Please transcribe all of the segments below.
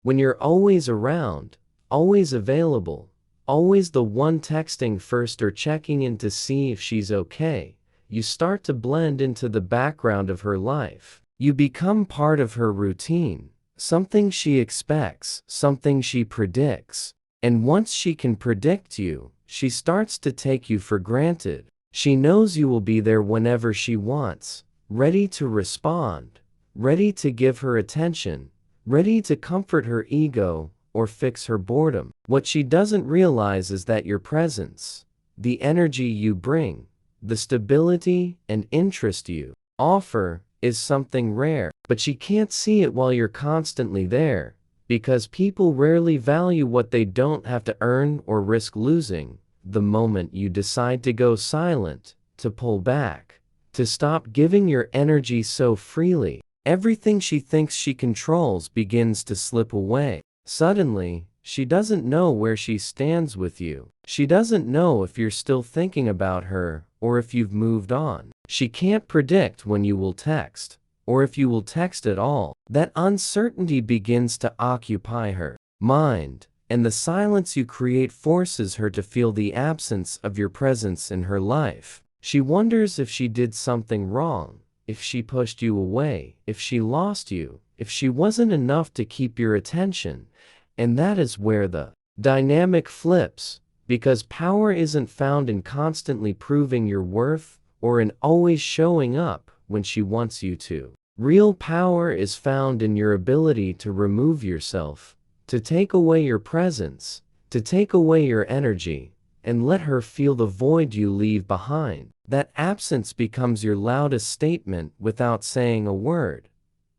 When you're always around, always available, always the one texting first or checking in to see if she's okay, you start to blend into the background of her life. You become part of her routine, something she expects, something she predicts. And once she can predict you, she starts to take you for granted. She knows you will be there whenever she wants, ready to respond, ready to give her attention, ready to comfort her ego or fix her boredom. What she doesn't realize is that your presence, the energy you bring, the stability and interest you offer is something rare. But she can't see it while you're constantly there, because people rarely value what they don't have to earn or risk losing. The moment you decide to go silent, to pull back, to stop giving your energy so freely, everything she thinks she controls begins to slip away. Suddenly, she doesn't know where she stands with you. She doesn't know if you're still thinking about her or if you've moved on. She can't predict when you will text, or if you will text at all. That uncertainty begins to occupy her mind, and the silence you create forces her to feel the absence of your presence in her life. She wonders if she did something wrong, if she pushed you away, if she lost you, if she wasn't enough to keep your attention. And that is where the dynamic flips, because power isn't found in constantly proving your worth or in always showing up when she wants you to. Real power is found in your ability to remove yourself, to take away your presence, to take away your energy, and let her feel the void you leave behind. That absence becomes your loudest statement without saying a word.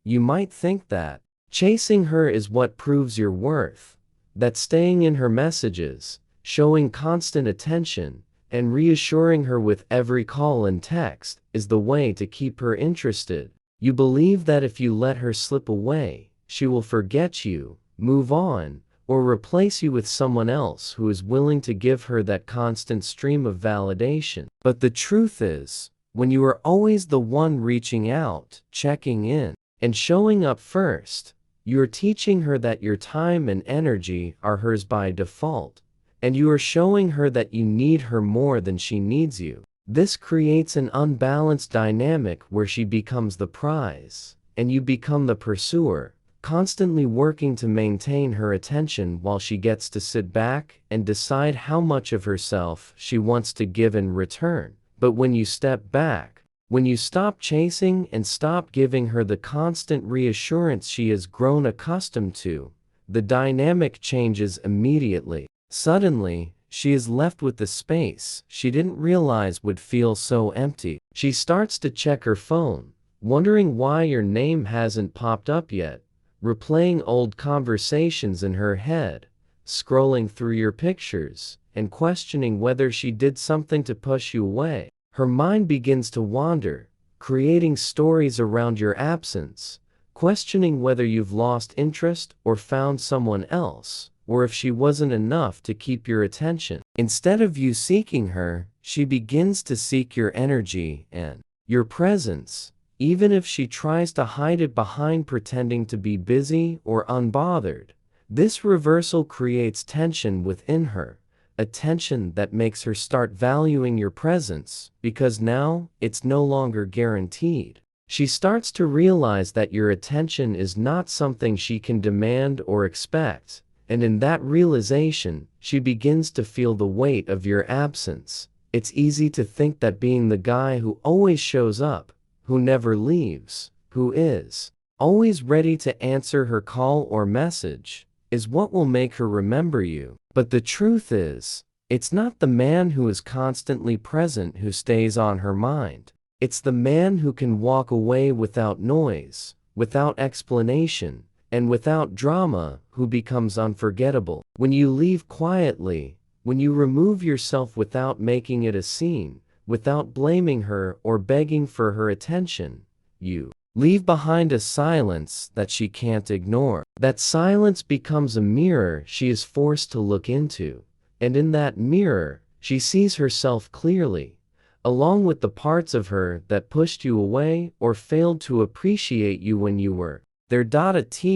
You might think that chasing her is what proves your worth, that staying in her messages, showing constant attention, and reassuring her with every call and text is the way to keep her interested. You believe that if you let her slip away, she will forget you, move on, or replace you with someone else who is willing to give her that constant stream of validation. But the truth is, when you are always the one reaching out, checking in, and showing up first, you are teaching her that your time and energy are hers by default, and you are showing her that you need her more than she needs you. This creates an unbalanced dynamic where she becomes the prize, and you become the pursuer, constantly working to maintain her attention while she gets to sit back and decide how much of herself she wants to give in return. But when you step back, when you stop chasing and stop giving her the constant reassurance she has grown accustomed to, the dynamic changes immediately. Suddenly, she is left with the space she didn't realize would feel so empty. She starts to check her phone, wondering why your name hasn't popped up yet, replaying old conversations in her head, scrolling through your pictures, and questioning whether she did something to push you away. Her mind begins to wander, creating stories around your absence, questioning whether you've lost interest or found someone else, or if she wasn't enough to keep your attention. Instead of you seeking her, she begins to seek your energy and your presence, even if she tries to hide it behind pretending to be busy or unbothered. This reversal creates tension within her, a tension that makes her start valuing your presence, because now it's no longer guaranteed. She starts to realize that your attention is not something she can demand or expect, and in that realization, she begins to feel the weight of your absence. It's easy to think that being the guy who always shows up, who never leaves, who is always ready to answer her call or message, is what will make her remember you. But the truth is, it's not the man who is constantly present who stays on her mind. It's the man who can walk away without noise, without explanation, and without drama who becomes unforgettable. When you leave quietly, when you remove yourself without making it a scene, without blaming her or begging for her attention, you leave behind a silence that she can't ignore. That silence becomes a mirror she is forced to look into, and in that mirror, she sees herself clearly, along with the parts of her that pushed you away or failed to appreciate you when you were there.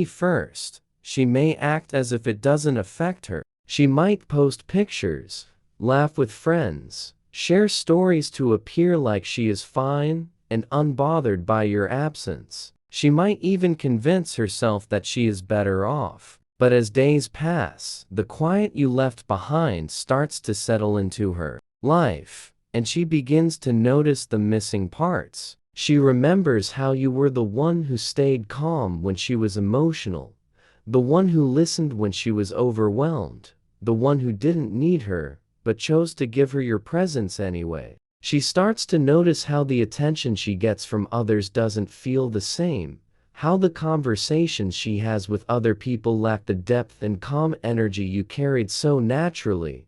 First, she may act as if it doesn't affect her. She might post pictures, laugh with friends, share stories to appear like she is fine and unbothered by your absence. She might even convince herself that she is better off. But as days pass, the quiet you left behind starts to settle into her life, and she begins to notice the missing parts. She remembers how you were the one who stayed calm when she was emotional, the one who listened when she was overwhelmed, the one who didn't need her, but chose to give her your presence anyway. She starts to notice how the attention she gets from others doesn't feel the same, how the conversations she has with other people lack the depth and calm energy you carried so naturally.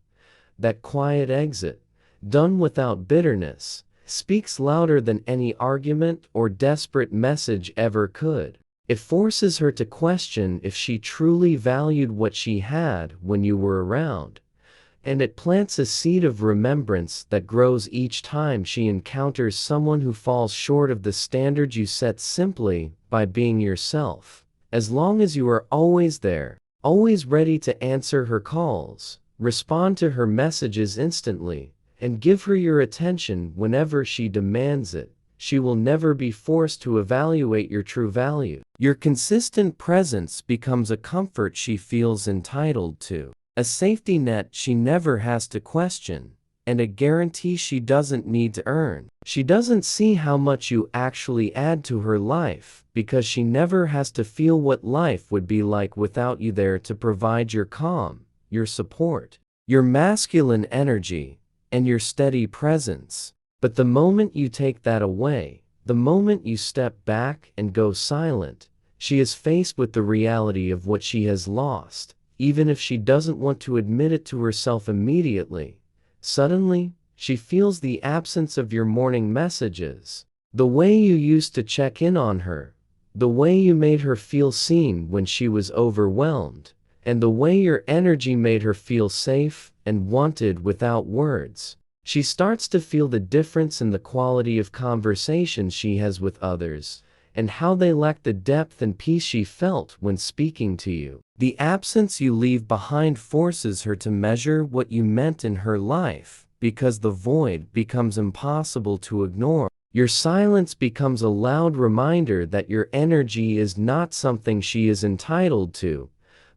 That quiet exit, done without bitterness, speaks louder than any argument or desperate message ever could. It forces her to question if she truly valued what she had when you were around. And it plants a seed of remembrance that grows each time she encounters someone who falls short of the standard you set simply by being yourself. As long as you are always there, always ready to answer her calls, respond to her messages instantly, and give her your attention whenever she demands it, she will never be forced to evaluate your true value. Your consistent presence becomes a comfort she feels entitled to, a safety net she never has to question, and a guarantee she doesn't need to earn. She doesn't see how much you actually add to her life, because she never has to feel what life would be like without you there to provide your calm, your support, your masculine energy, and your steady presence. But the moment you take that away, the moment you step back and go silent, she is faced with the reality of what she has lost. Even if she doesn't want to admit it to herself immediately, suddenly, she feels the absence of your morning messages, the way you used to check in on her, the way you made her feel seen when she was overwhelmed, and the way your energy made her feel safe and wanted without words. She starts to feel the difference in the quality of conversations she has with others, and how they lack the depth and peace she felt when speaking to you. The absence you leave behind forces her to measure what you meant in her life, because the void becomes impossible to ignore. Your silence becomes a loud reminder that your energy is not something she is entitled to,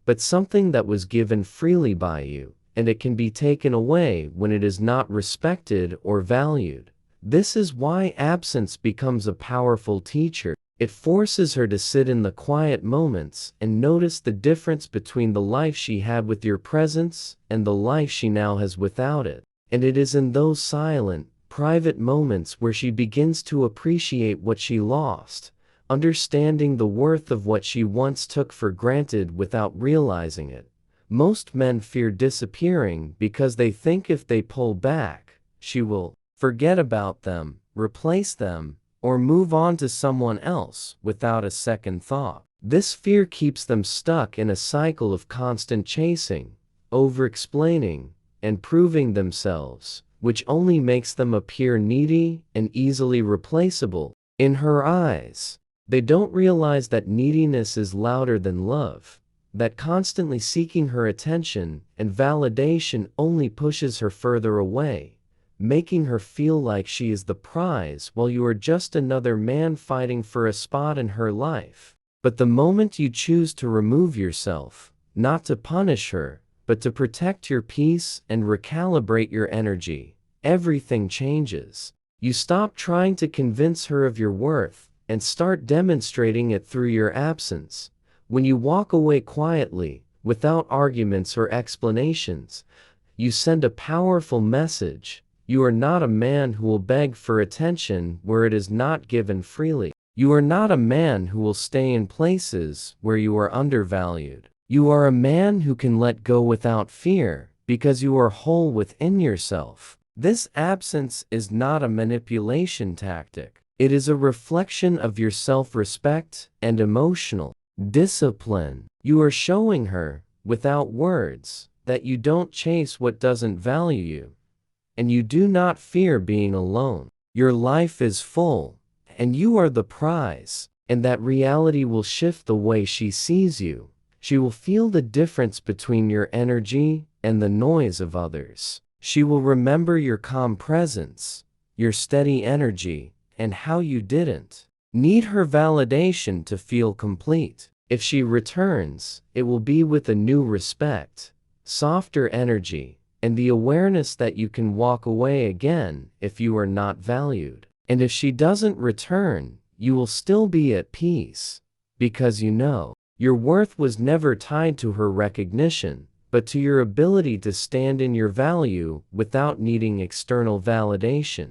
but something that was given freely by you, and it can be taken away when it is not respected or valued. This is why absence becomes a powerful teacher. It forces her to sit in the quiet moments and notice the difference between the life she had with your presence and the life she now has without it. And it is in those silent, private moments where she begins to appreciate what she lost, understanding the worth of what she once took for granted without realizing it. Most men fear disappearing because they think if they pull back, she will forget about them, replace them, or move on to someone else without a second thought. This fear keeps them stuck in a cycle of constant chasing, over-explaining, and proving themselves, which only makes them appear needy and easily replaceable. In her eyes, they don't realize that neediness is louder than love, that constantly seeking her attention and validation only pushes her further away, making her feel like she is the prize while you are just another man fighting for a spot in her life. But the moment you choose to remove yourself, not to punish her, but to protect your peace and recalibrate your energy, everything changes. You stop trying to convince her of your worth and start demonstrating it through your absence. When you walk away quietly, without arguments or explanations, you send a powerful message. You are not a man who will beg for attention where it is not given freely. You are not a man who will stay in places where you are undervalued. You are a man who can let go without fear, because you are whole within yourself. This absence is not a manipulation tactic. It is a reflection of your self-respect and emotional discipline. You are showing her, without words, that you don't chase what doesn't value you, and you do not fear being alone. Your life is full, and you are the prize, and that reality will shift the way she sees you. She will feel the difference between your energy and the noise of others. She will remember your calm presence, your steady energy, and how you didn't need her validation to feel complete. If she returns, it will be with a new respect, softer energy, and the awareness that you can walk away again if you are not valued. And if she doesn't return, you will still be at peace, because you know your worth was never tied to her recognition, but to your ability to stand in your value without needing external validation.